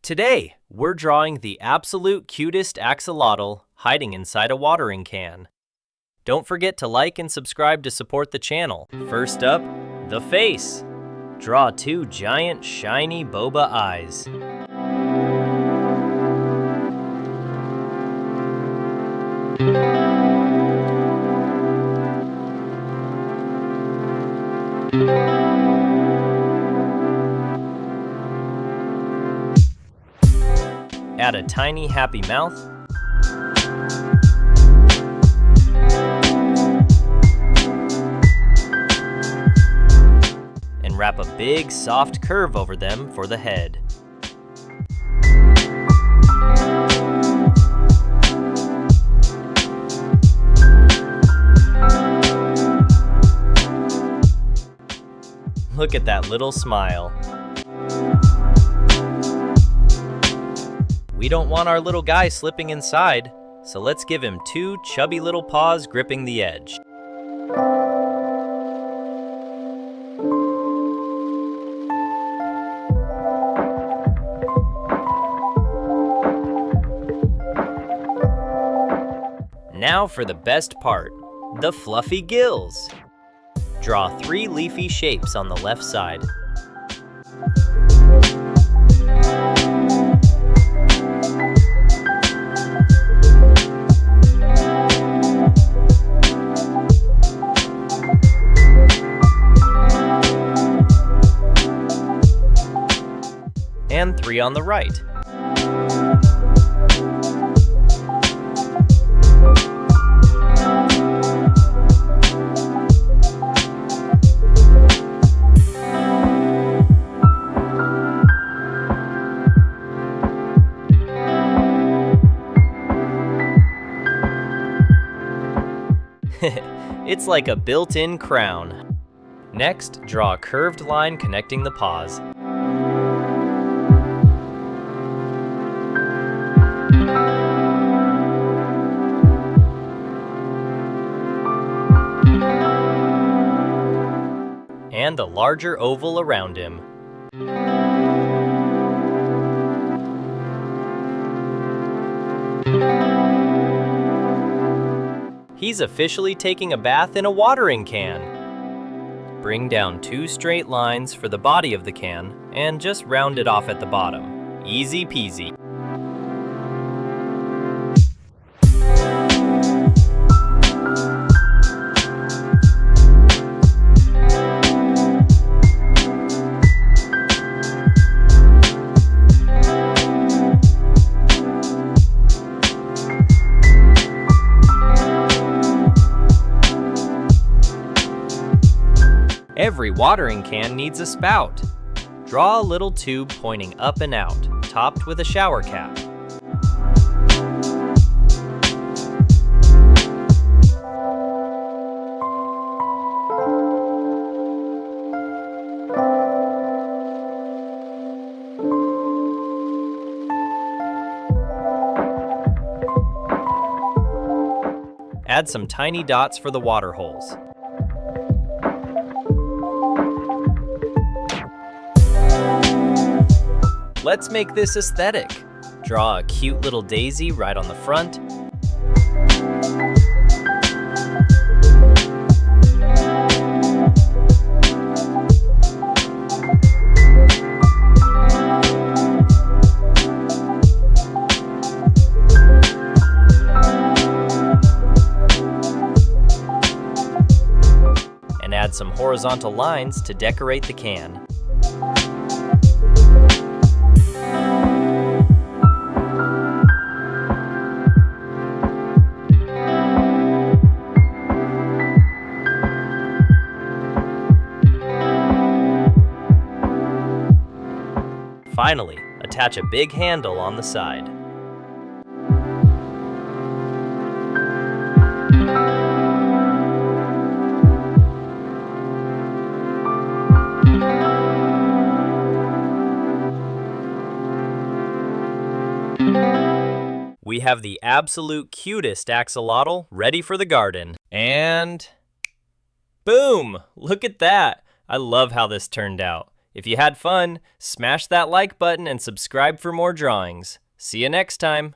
Today, we're drawing the absolute cutest axolotl hiding inside a watering can. Don't forget to like and subscribe to support the channel. First up, the face. Draw two giant, shiny boba eyes. Add a tiny happy mouth. And wrap a big soft curve over them for the head. Look at that little smile. We don't want our little guy slipping inside, so let's give him two chubby little paws gripping the edge. Now for the best part, the fluffy gills. Draw three leafy shapes on the left side. And three on the right. It's like a built-in crown. Next, draw a curved line connecting the paws. And a larger oval around him. He's officially taking a bath in a watering can. Bring down two straight lines for the body of the can and just round it off at the bottom. Easy peasy. Every watering can needs a spout. Draw a little tube pointing up and out, topped with a shower cap. Add some tiny dots for the water holes. Let's make this aesthetic. Draw a cute little daisy right on the front. And add some horizontal lines to decorate the can. Finally, attach a big handle on the side. We have the absolute cutest axolotl ready for the garden. And boom! Look at that! I love how this turned out. If you had fun, smash that like button and subscribe for more drawings. See you next time!